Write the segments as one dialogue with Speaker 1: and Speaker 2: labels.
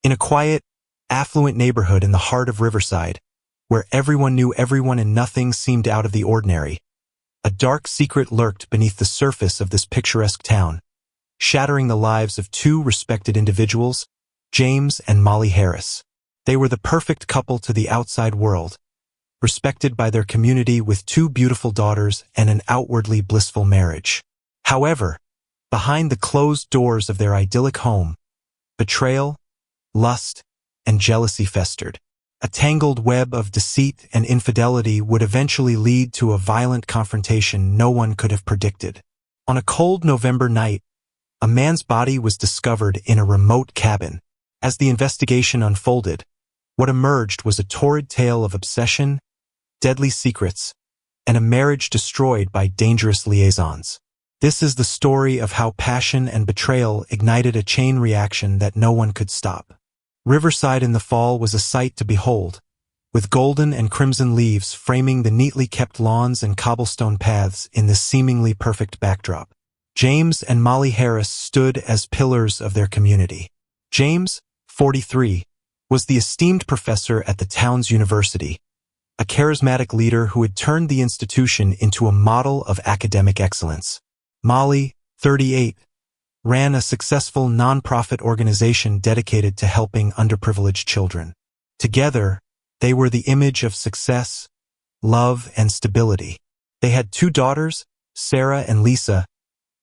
Speaker 1: In a quiet, affluent neighborhood in the heart of Riverside, where everyone knew everyone and nothing seemed out of the ordinary, a dark secret lurked beneath the surface of this picturesque town, shattering the lives of two respected individuals, James and Molly Harris. They were the perfect couple to the outside world, respected by their community with two beautiful daughters and an outwardly blissful marriage. However, behind the closed doors of their idyllic home, betrayal, lust, and jealousy festered. A tangled web of deceit and infidelity would eventually lead to a violent confrontation no one could have predicted. On a cold November night, a man's body was discovered in a remote cabin. As the investigation unfolded, what emerged was a torrid tale of obsession, deadly secrets, and a marriage destroyed by dangerous liaisons. This is the story of how passion and betrayal ignited a chain reaction that no one could stop. Riverside in the fall was a sight to behold, with golden and crimson leaves framing the neatly kept lawns and cobblestone paths in this seemingly perfect backdrop. James and Molly Harris stood as pillars of their community. James, 43, was the esteemed professor at the town's university, a charismatic leader who had turned the institution into a model of academic excellence. Molly, 38, ran a successful nonprofit organization dedicated to helping underprivileged children. Together, they were the image of success, love, and stability. They had two daughters, Sarah and Lisa,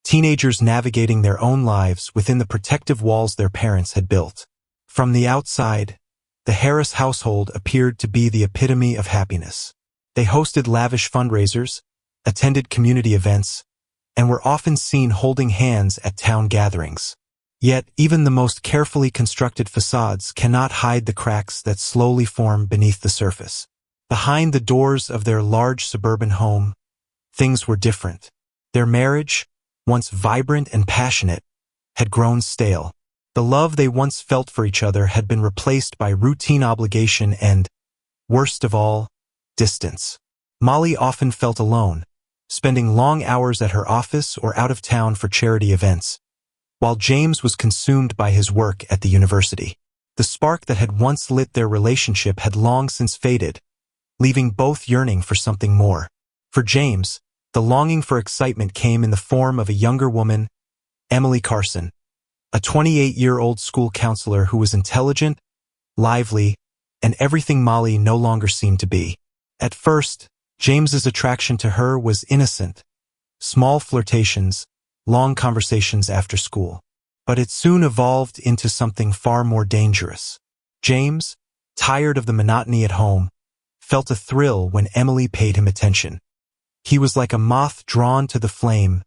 Speaker 1: teenagers navigating their own lives within the protective walls their parents had built. From the outside, the Harris household appeared to be the epitome of happiness. They hosted lavish fundraisers, attended community events, and were often seen holding hands at town gatherings. Yet, even the most carefully constructed facades cannot hide the cracks that slowly form beneath the surface. Behind the doors of their large suburban home, things were different. Their marriage, once vibrant and passionate, had grown stale. The love they once felt for each other had been replaced by routine obligation and, worst of all, distance. Molly often felt alone, spending long hours at her office or out of town for charity events, while James was consumed by his work at the university. The spark that had once lit their relationship had long since faded, leaving both yearning for something more. For James, the longing for excitement came in the form of a younger woman, Emily Carson, a 28-year-old school counselor who was intelligent, lively, and everything Molly no longer seemed to be. At first, James's attraction to her was innocent, small flirtations, long conversations after school. But it soon evolved into something far more dangerous. James, tired of the monotony at home, felt a thrill when Emily paid him attention. He was like a moth drawn to the flame,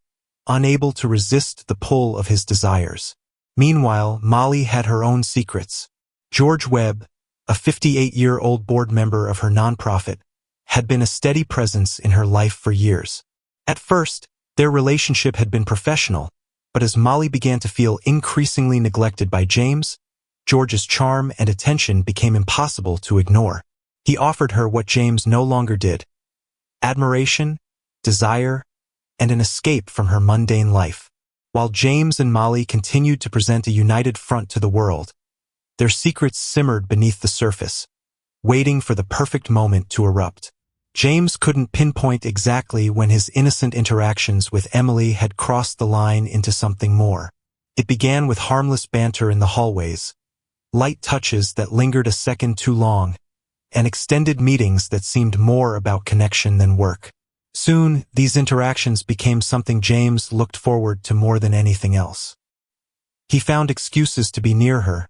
Speaker 1: unable to resist the pull of his desires. Meanwhile, Molly had her own secrets. George Webb, a 58-year-old board member of her nonprofit, had been a steady presence in her life for years. At first, their relationship had been professional, but as Molly began to feel increasingly neglected by James, George's charm and attention became impossible to ignore. He offered her what James no longer did: admiration, desire, and an escape from her mundane life. While James and Molly continued to present a united front to the world, their secrets simmered beneath the surface, waiting for the perfect moment to erupt. James couldn't pinpoint exactly when his innocent interactions with Emily had crossed the line into something more. It began with harmless banter in the hallways, light touches that lingered a second too long, and extended meetings that seemed more about connection than work. Soon, these interactions became something James looked forward to more than anything else. He found excuses to be near her,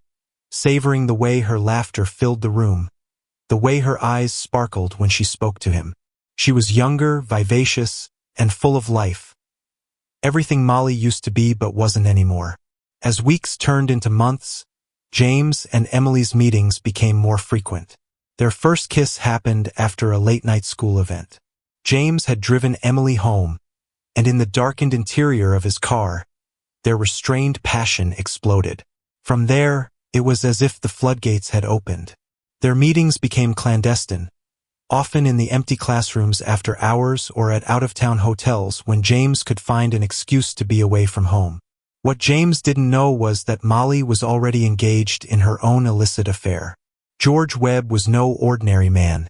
Speaker 1: savoring the way her laughter filled the room, the way her eyes sparkled when she spoke to him. She was younger, vivacious, and full of life. Everything Molly used to be but wasn't anymore. As weeks turned into months, James and Emily's meetings became more frequent. Their first kiss happened after a late-night school event. James had driven Emily home, and in the darkened interior of his car, their restrained passion exploded. From there, it was as if the floodgates had opened. Their meetings became clandestine, often in the empty classrooms after hours or at out-of-town hotels when James could find an excuse to be away from home. What James didn't know was that Molly was already engaged in her own illicit affair. George Webb was no ordinary man.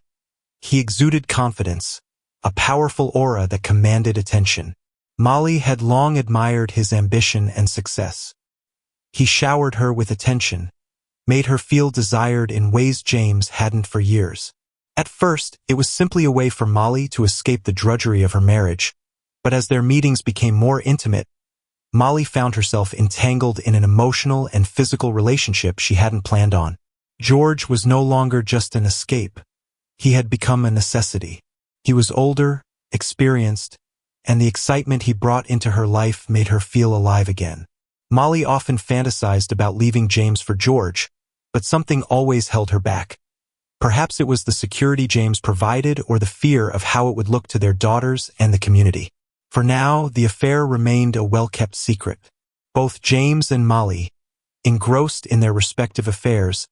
Speaker 1: He exuded confidence, a powerful aura that commanded attention. Molly had long admired his ambition and success. He showered her with attention, made her feel desired in ways James hadn't for years. At first, it was simply a way for Molly to escape the drudgery of her marriage, but as their meetings became more intimate, Molly found herself entangled in an emotional and physical relationship she hadn't planned on. George was no longer just an escape. He had become a necessity. He was older, experienced, and the excitement he brought into her life made her feel alive again. Molly often fantasized about leaving James for George, but something always held her back. Perhaps it was the security James provided or the fear of how it would look to their daughters and the community. For now, the affair remained a well-kept secret. Both James and Molly, engrossed in their respective affairs,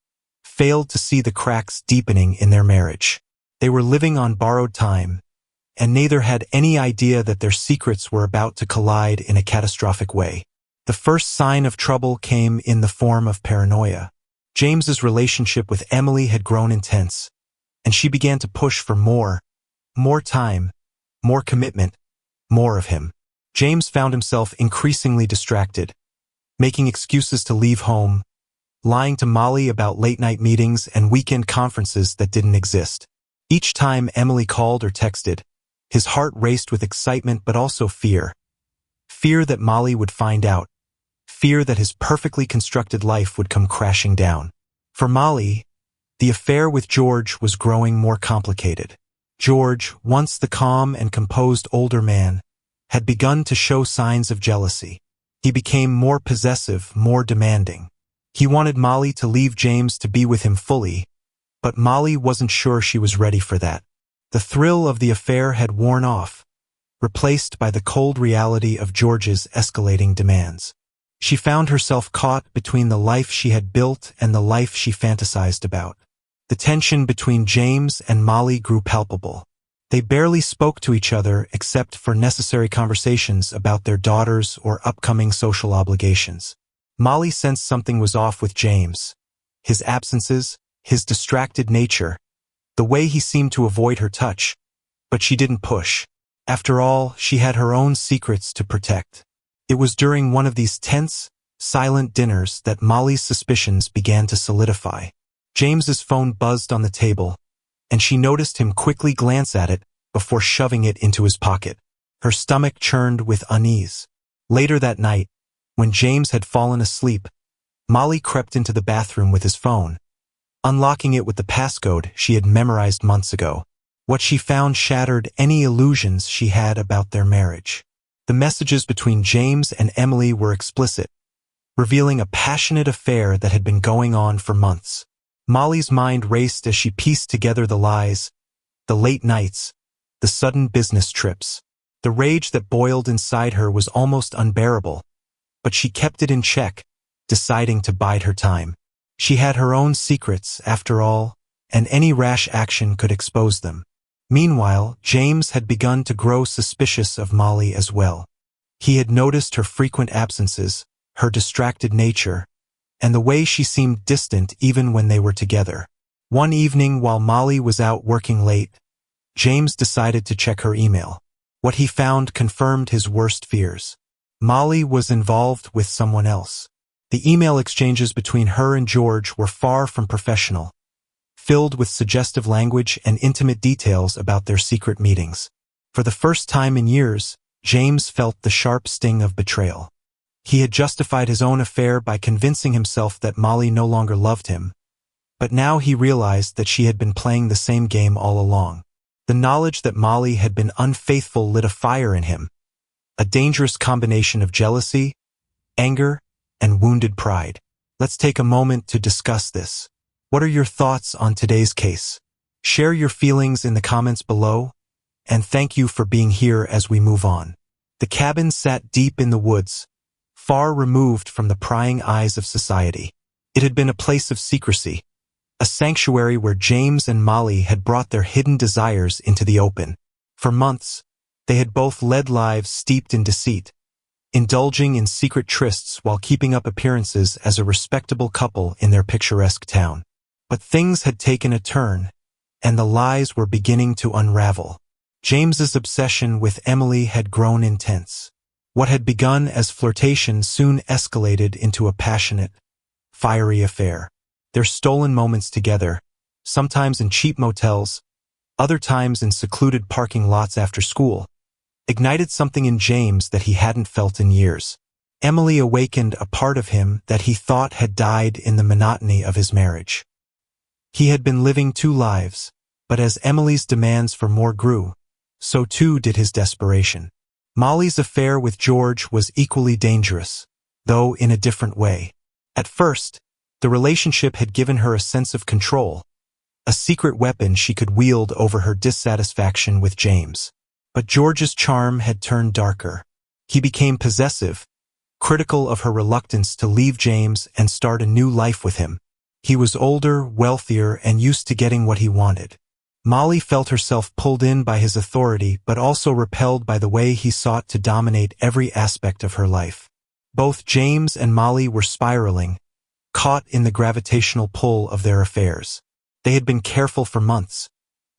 Speaker 1: failed to see the cracks deepening in their marriage. They were living on borrowed time, and neither had any idea that their secrets were about to collide in a catastrophic way. The first sign of trouble came in the form of paranoia. James's relationship with Emily had grown intense, and she began to push for more time, more commitment, more of him. James found himself increasingly distracted, making excuses to leave home, lying to Molly about late-night meetings and weekend conferences that didn't exist. Each time Emily called or texted, his heart raced with excitement but also fear. Fear that Molly would find out. Fear that his perfectly constructed life would come crashing down. For Molly, the affair with George was growing more complicated. George, once the calm and composed older man, had begun to show signs of jealousy. He became more possessive, more demanding. He wanted Molly to leave James to be with him fully, but Molly wasn't sure she was ready for that. The thrill of the affair had worn off, replaced by the cold reality of George's escalating demands. She found herself caught between the life she had built and the life she fantasized about. The tension between James and Molly grew palpable. They barely spoke to each other except for necessary conversations about their daughters or upcoming social obligations. Molly sensed something was off with James. His absences, his distracted nature, the way he seemed to avoid her touch. But she didn't push. After all, she had her own secrets to protect. It was during one of these tense, silent dinners that Molly's suspicions began to solidify. James's phone buzzed on the table, and she noticed him quickly glance at it before shoving it into his pocket. Her stomach churned with unease. Later that night, when James had fallen asleep, Molly crept into the bathroom with his phone, unlocking it with the passcode she had memorized months ago. What she found shattered any illusions she had about their marriage. The messages between James and Emily were explicit, revealing a passionate affair that had been going on for months. Molly's mind raced as she pieced together the lies, the late nights, the sudden business trips. The rage that boiled inside her was almost unbearable, but she kept it in check, deciding to bide her time. She had her own secrets, after all, and any rash action could expose them. Meanwhile, James had begun to grow suspicious of Molly as well. He had noticed her frequent absences, her distracted nature, and the way she seemed distant even when they were together. One evening while Molly was out working late, James decided to check her email. What he found confirmed his worst fears. Molly was involved with someone else. The email exchanges between her and George were far from professional, filled with suggestive language and intimate details about their secret meetings. For the first time in years, James felt the sharp sting of betrayal. He had justified his own affair by convincing himself that Molly no longer loved him, but now he realized that she had been playing the same game all along. The knowledge that Molly had been unfaithful lit a fire in him, a dangerous combination of jealousy, anger, and wounded pride. Let's take a moment to discuss this. What are your thoughts on today's case? Share your feelings in the comments below, and thank you for being here as we move on. The cabin sat deep in the woods, far removed from the prying eyes of society. It had been a place of secrecy, a sanctuary where James and Molly had brought their hidden desires into the open. For months, they had both led lives steeped in deceit, indulging in secret trysts while keeping up appearances as a respectable couple in their picturesque town. But things had taken a turn, and the lies were beginning to unravel. James's obsession with Emily had grown intense. What had begun as flirtation soon escalated into a passionate, fiery affair. Their stolen moments together, sometimes in cheap motels, other times in secluded parking lots after school, ignited something in James that he hadn't felt in years. Emily awakened a part of him that he thought had died in the monotony of his marriage. He had been living two lives, but as Emily's demands for more grew, so too did his desperation. Molly's affair with George was equally dangerous, though in a different way. At first, the relationship had given her a sense of control, a secret weapon she could wield over her dissatisfaction with James. But George's charm had turned darker. He became possessive, critical of her reluctance to leave James and start a new life with him. He was older, wealthier, and used to getting what he wanted. Molly felt herself pulled in by his authority but also repelled by the way he sought to dominate every aspect of her life. Both James and Molly were spiraling, caught in the gravitational pull of their affairs. They had been careful for months,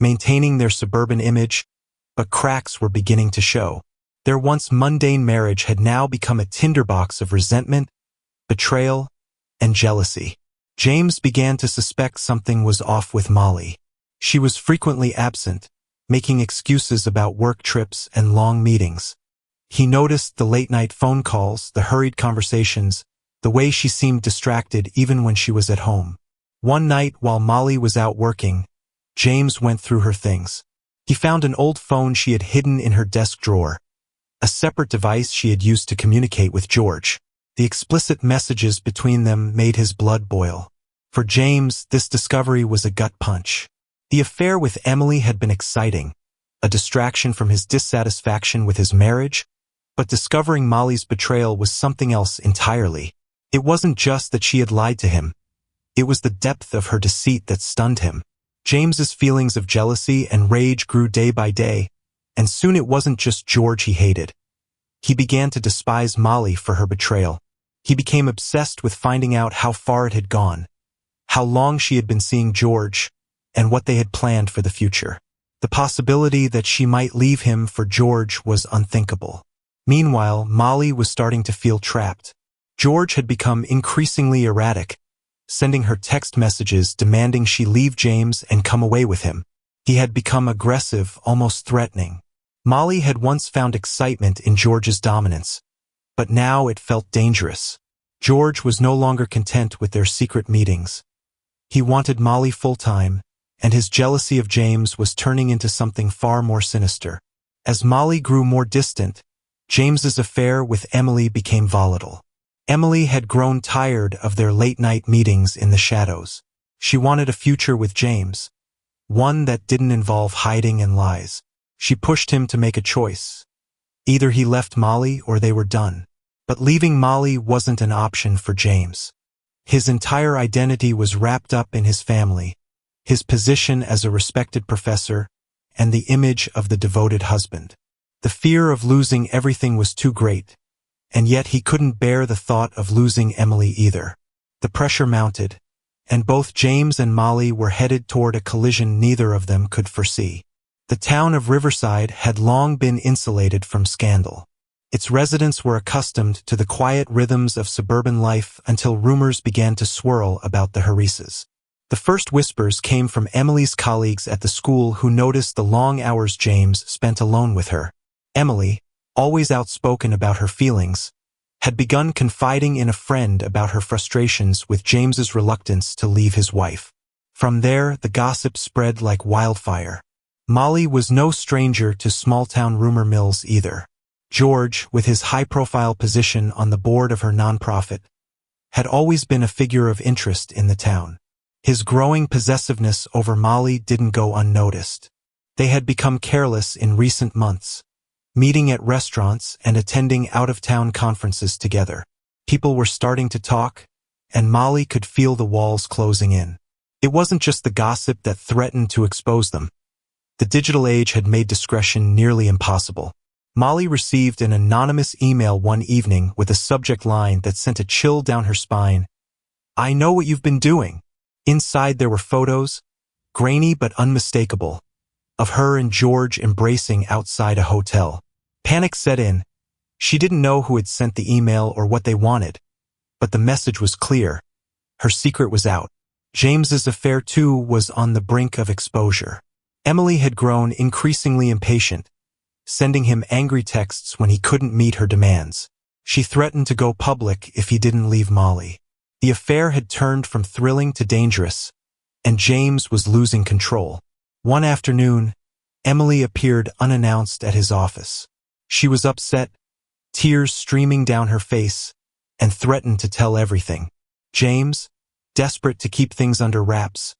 Speaker 1: maintaining their suburban image, but cracks were beginning to show. Their once mundane marriage had now become a tinderbox of resentment, betrayal, and jealousy. James began to suspect something was off with Molly. She was frequently absent, making excuses about work trips and long meetings. He noticed the late-night phone calls, the hurried conversations, the way she seemed distracted even when she was at home. One night while Molly was out working, James went through her things. He found an old phone she had hidden in her desk drawer, a separate device she had used to communicate with George. The explicit messages between them made his blood boil. For James, this discovery was a gut punch. The affair with Emily had been exciting, a distraction from his dissatisfaction with his marriage, but discovering Molly's betrayal was something else entirely. It wasn't just that she had lied to him. It was the depth of her deceit that stunned him. James's feelings of jealousy and rage grew day by day, and soon it wasn't just George he hated. He began to despise Molly for her betrayal. He became obsessed with finding out how far it had gone, how long she had been seeing George, and what they had planned for the future. The possibility that she might leave him for George was unthinkable. Meanwhile, Molly was starting to feel trapped. George had become increasingly erratic, sending her text messages demanding she leave James and come away with him. He had become aggressive, almost threatening. Molly had once found excitement in George's dominance, but now it felt dangerous. George was no longer content with their secret meetings. He wanted Molly full-time, and his jealousy of James was turning into something far more sinister. As Molly grew more distant, James's affair with Emily became volatile. Emily had grown tired of their late-night meetings in the shadows. She wanted a future with James, one that didn't involve hiding and lies. She pushed him to make a choice. Either he left Molly or they were done. But leaving Molly wasn't an option for James. His entire identity was wrapped up in his family, his position as a respected professor, and the image of the devoted husband. The fear of losing everything was too great, and yet he couldn't bear the thought of losing Emily either. The pressure mounted, and both James and Molly were headed toward a collision neither of them could foresee. The town of Riverside had long been insulated from scandal. Its residents were accustomed to the quiet rhythms of suburban life until rumors began to swirl about the Harises. The first whispers came from Emily's colleagues at the school who noticed the long hours James spent alone with her. Emily, always outspoken about her feelings, had begun confiding in a friend about her frustrations with James's reluctance to leave his wife. From there, the gossip spread like wildfire. Molly was no stranger to small-town rumor mills either. George, with his high-profile position on the board of her nonprofit, had always been a figure of interest in the town. His growing possessiveness over Molly didn't go unnoticed. They had become careless in recent months, meeting at restaurants and attending out-of-town conferences together. People were starting to talk, and Molly could feel the walls closing in. It wasn't just the gossip that threatened to expose them. The digital age had made discretion nearly impossible. Molly received an anonymous email one evening with a subject line that sent a chill down her spine. "I know what you've been doing." Inside there were photos, grainy but unmistakable, of her and George embracing outside a hotel. Panic set in. She didn't know who had sent the email or what they wanted, but the message was clear. Her secret was out. James's affair, too, was on the brink of exposure. Emily had grown increasingly impatient, sending him angry texts when he couldn't meet her demands. She threatened to go public if he didn't leave Molly. The affair had turned from thrilling to dangerous, and James was losing control. One afternoon, Emily appeared unannounced at his office. She was upset, tears streaming down her face, and threatened to tell everything. James, desperate to keep things under wraps,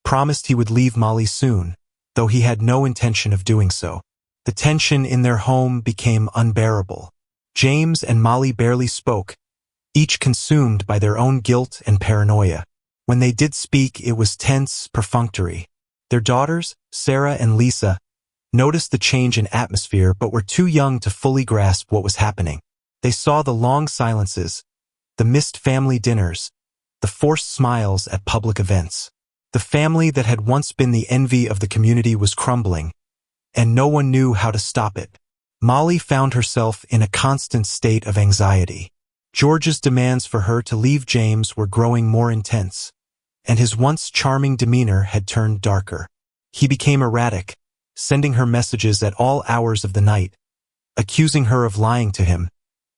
Speaker 1: promised he would leave Molly soon, though he had no intention of doing so. The tension in their home became unbearable. James and Molly barely spoke, each consumed by their own guilt and paranoia. When they did speak, it was tense, perfunctory. Their daughters, Sarah and Lisa, noticed the change in atmosphere but were too young to fully grasp what was happening. They saw the long silences, the missed family dinners, the forced smiles at public events. The family that had once been the envy of the community was crumbling, and no one knew how to stop it. Molly found herself in a constant state of anxiety. George's demands for her to leave James were growing more intense, and his once charming demeanor had turned darker. He became erratic, sending her messages at all hours of the night, accusing her of lying to him,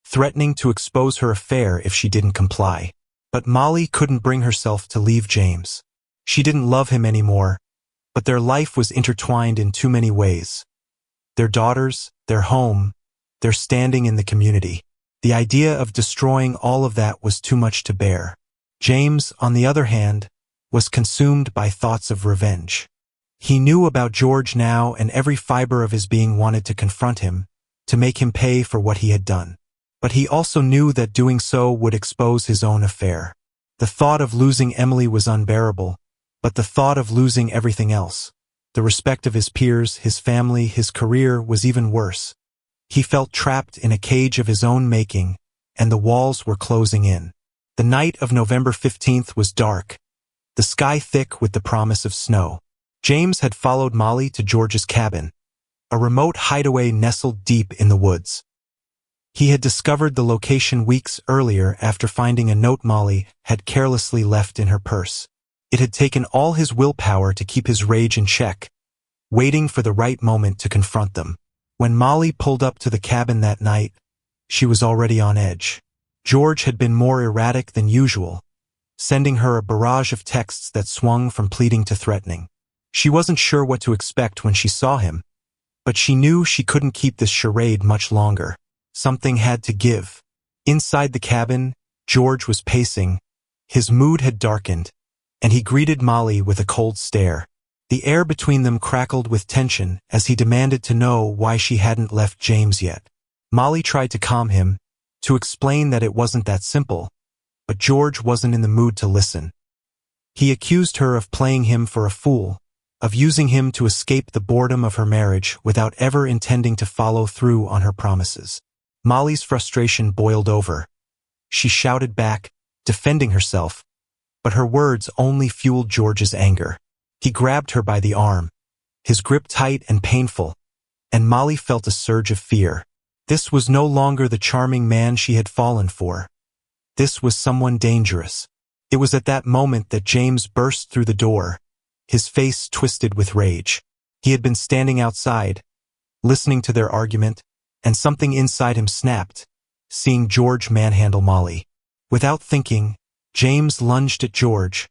Speaker 1: threatening to expose her affair if she didn't comply. But Molly couldn't bring herself to leave James. She didn't love him anymore, but their life was intertwined in too many ways. Their daughters, their home, their standing in the community. The idea of destroying all of that was too much to bear. James, on the other hand, was consumed by thoughts of revenge. He knew about George now, and every fiber of his being wanted to confront him, to make him pay for what he had done. But he also knew that doing so would expose his own affair. The thought of losing Emily was unbearable, but the thought of losing everything else, the respect of his peers, his family, his career, was even worse. He felt trapped in a cage of his own making, and the walls were closing in. The night of November 15th was dark, the sky thick with the promise of snow. James had followed Molly to George's cabin, a remote hideaway nestled deep in the woods. He had discovered the location weeks earlier after finding a note Molly had carelessly left in her purse. It had taken all his willpower to keep his rage in check, waiting for the right moment to confront them. When Molly pulled up to the cabin that night, she was already on edge. George had been more erratic than usual, sending her a barrage of texts that swung from pleading to threatening. She wasn't sure what to expect when she saw him, but she knew she couldn't keep this charade much longer. Something had to give. Inside the cabin, George was pacing. His mood had darkened, and he greeted Molly with a cold stare. The air between them crackled with tension as he demanded to know why she hadn't left James yet. Molly tried to calm him, to explain that it wasn't that simple, but George wasn't in the mood to listen. He accused her of playing him for a fool, of using him to escape the boredom of her marriage without ever intending to follow through on her promises. Molly's frustration boiled over. She shouted back, defending herself, but her words only fueled George's anger. He grabbed her by the arm, his grip tight and painful, and Molly felt a surge of fear. This was no longer the charming man she had fallen for. This was someone dangerous. It was at that moment that James burst through the door, his face twisted with rage. He had been standing outside, listening to their argument, and something inside him snapped, seeing George manhandle Molly. Without thinking, James lunged at George,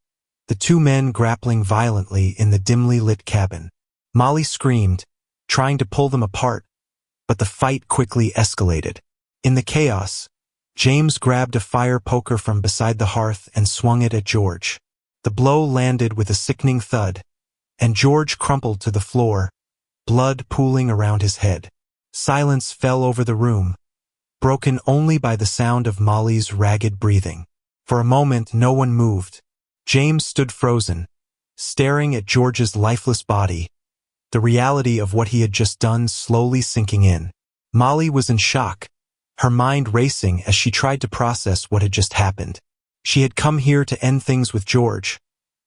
Speaker 1: the two men grappling violently in the dimly lit cabin. Molly screamed, trying to pull them apart, but the fight quickly escalated. In the chaos, James grabbed a fire poker from beside the hearth and swung it at George. The blow landed with a sickening thud, and George crumpled to the floor, blood pooling around his head. Silence fell over the room, broken only by the sound of Molly's ragged breathing. For a moment, no one moved. James stood frozen, staring at George's lifeless body, the reality of what he had just done slowly sinking in. Molly was in shock, her mind racing as she tried to process what had just happened. She had come here to end things with George,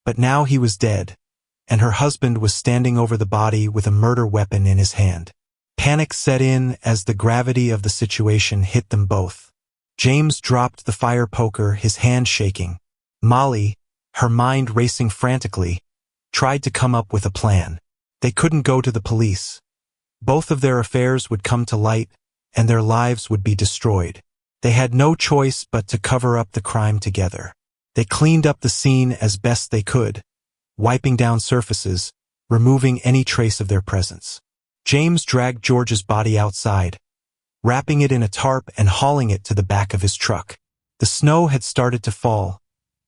Speaker 1: but now he was dead, and her husband was standing over the body with a murder weapon in his hand. Panic set in as the gravity of the situation hit them both. James dropped the fire poker, his hand shaking. Molly, her mind racing frantically, tried to come up with a plan. They couldn't go to the police. Both of their affairs would come to light, and their lives would be destroyed. They had no choice but to cover up the crime together. They cleaned up the scene as best they could, wiping down surfaces, removing any trace of their presence. James dragged George's body outside, wrapping it in a tarp and hauling it to the back of his truck. The snow had started to fall,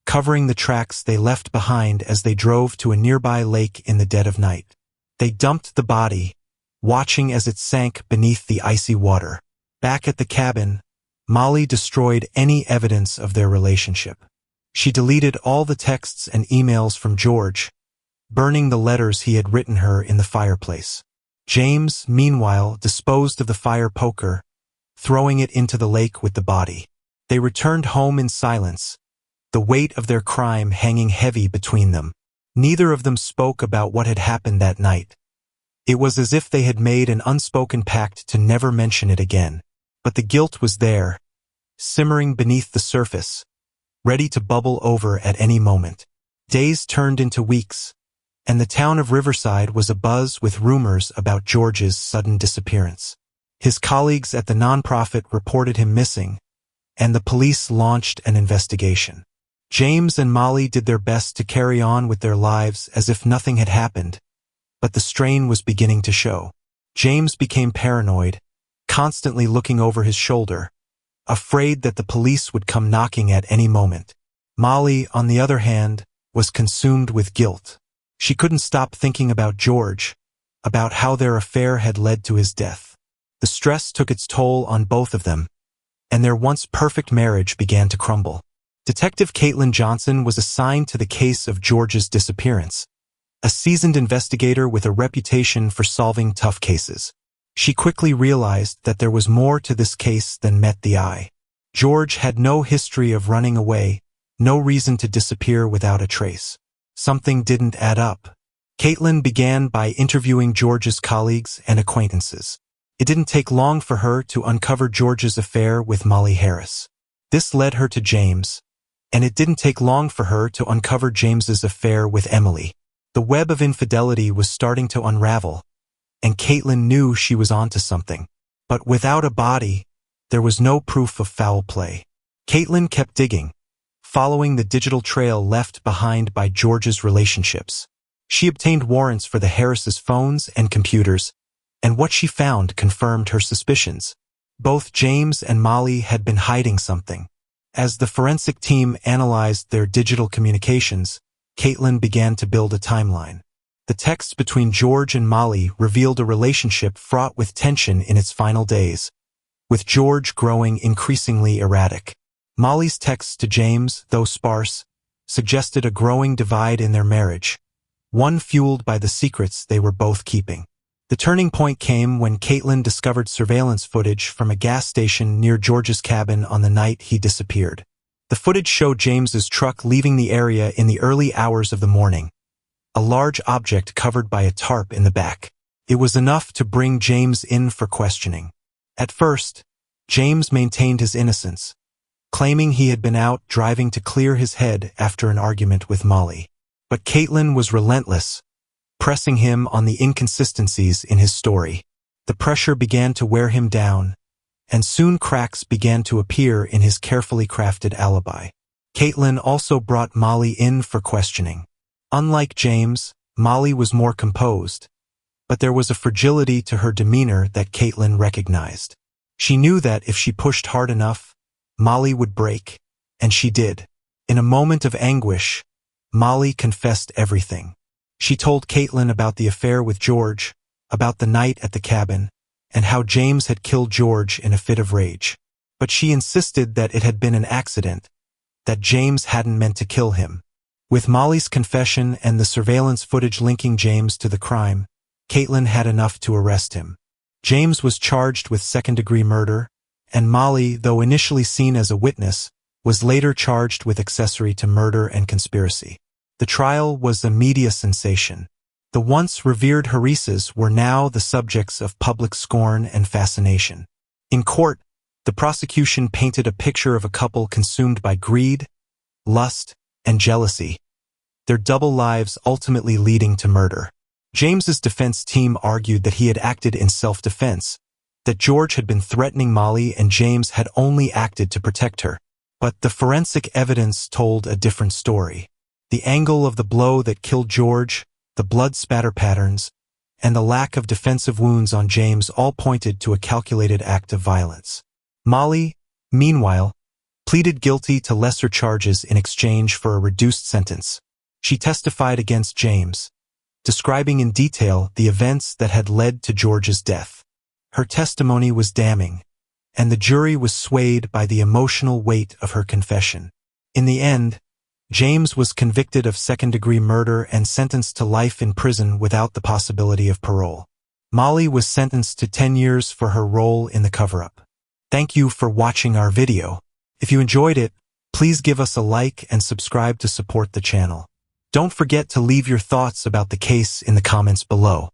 Speaker 1: covering the tracks they left behind as they drove to a nearby lake in the dead of night. They dumped the body, watching as it sank beneath the icy water. Back at the cabin, Molly destroyed any evidence of their relationship. She deleted all the texts and emails from George, burning the letters he had written her in the fireplace. James, meanwhile, disposed of the fire poker, throwing it into the lake with the body. They returned home in silence, the weight of their crime hanging heavy between them. Neither of them spoke about what had happened that night. It was as if they had made an unspoken pact to never mention it again. But the guilt was there, simmering beneath the surface, ready to bubble over at any moment. Days turned into weeks, and the town of Riverside was abuzz with rumors about George's sudden disappearance. His colleagues at the nonprofit reported him missing, and the police launched an investigation. James and Molly did their best to carry on with their lives as if nothing had happened, but the strain was beginning to show. James became paranoid, constantly looking over his shoulder, afraid that the police would come knocking at any moment. Molly, on the other hand, was consumed with guilt. She couldn't stop thinking about George, about how their affair had led to his death. The stress took its toll on both of them, and their once perfect marriage began to crumble. Detective Caitlin Johnson was assigned to the case of George's disappearance, a seasoned investigator with a reputation for solving tough cases. She quickly realized that there was more to this case than met the eye. George had no history of running away, no reason to disappear without a trace. Something didn't add up. Caitlin began by interviewing George's colleagues and acquaintances. It didn't take long for her to uncover George's affair with Molly Harris. This led her to James, and it didn't take long for her to uncover James's affair with Emily. The web of infidelity was starting to unravel, and Caitlin knew she was onto something. But without a body, there was no proof of foul play. Caitlin kept digging, following the digital trail left behind by George's relationships. She obtained warrants for the Harris's phones and computers, and what she found confirmed her suspicions. Both James and Molly had been hiding something. As the forensic team analyzed their digital communications, Caitlin began to build a timeline. The texts between George and Molly revealed a relationship fraught with tension in its final days, with George growing increasingly erratic. Molly's texts to James, though sparse, suggested a growing divide in their marriage, one fueled by the secrets they were both keeping. The turning point came when Caitlin discovered surveillance footage from a gas station near George's cabin on the night he disappeared. The footage showed James's truck leaving the area in the early hours of the morning, a large object covered by a tarp in the back. It was enough to bring James in for questioning. At first, James maintained his innocence, claiming he had been out driving to clear his head after an argument with Molly. But Caitlin was relentless, pressing him on the inconsistencies in his story. The pressure began to wear him down, and soon cracks began to appear in his carefully crafted alibi. Caitlin also brought Molly in for questioning. Unlike James, Molly was more composed, but there was a fragility to her demeanor that Caitlin recognized. She knew that if she pushed hard enough, Molly would break, and she did. In a moment of anguish, Molly confessed everything. She told Caitlin about the affair with George, about the night at the cabin, and how James had killed George in a fit of rage. But she insisted that it had been an accident, that James hadn't meant to kill him. With Molly's confession and the surveillance footage linking James to the crime, Caitlin had enough to arrest him. James was charged with second-degree murder, and Molly, though initially seen as a witness, was later charged with accessory to murder and conspiracy. The trial was a media sensation. The once revered Harises were now the subjects of public scorn and fascination. In court, the prosecution painted a picture of a couple consumed by greed, lust, and jealousy, their double lives ultimately leading to murder. James's defense team argued that he had acted in self-defense, that George had been threatening Molly and James had only acted to protect her. But the forensic evidence told a different story. The angle of the blow that killed George, the blood spatter patterns, and the lack of defensive wounds on James all pointed to a calculated act of violence. Molly, meanwhile, pleaded guilty to lesser charges in exchange for a reduced sentence. She testified against James, describing in detail the events that had led to George's death. Her testimony was damning, and the jury was swayed by the emotional weight of her confession. In the end, James was convicted of second-degree murder and sentenced to life in prison without the possibility of parole. Molly was sentenced to 10 years for her role in the cover-up. Thank you for watching our video. If you enjoyed it, please give us a like and subscribe to support the channel. Don't forget to leave your thoughts about the case in the comments below.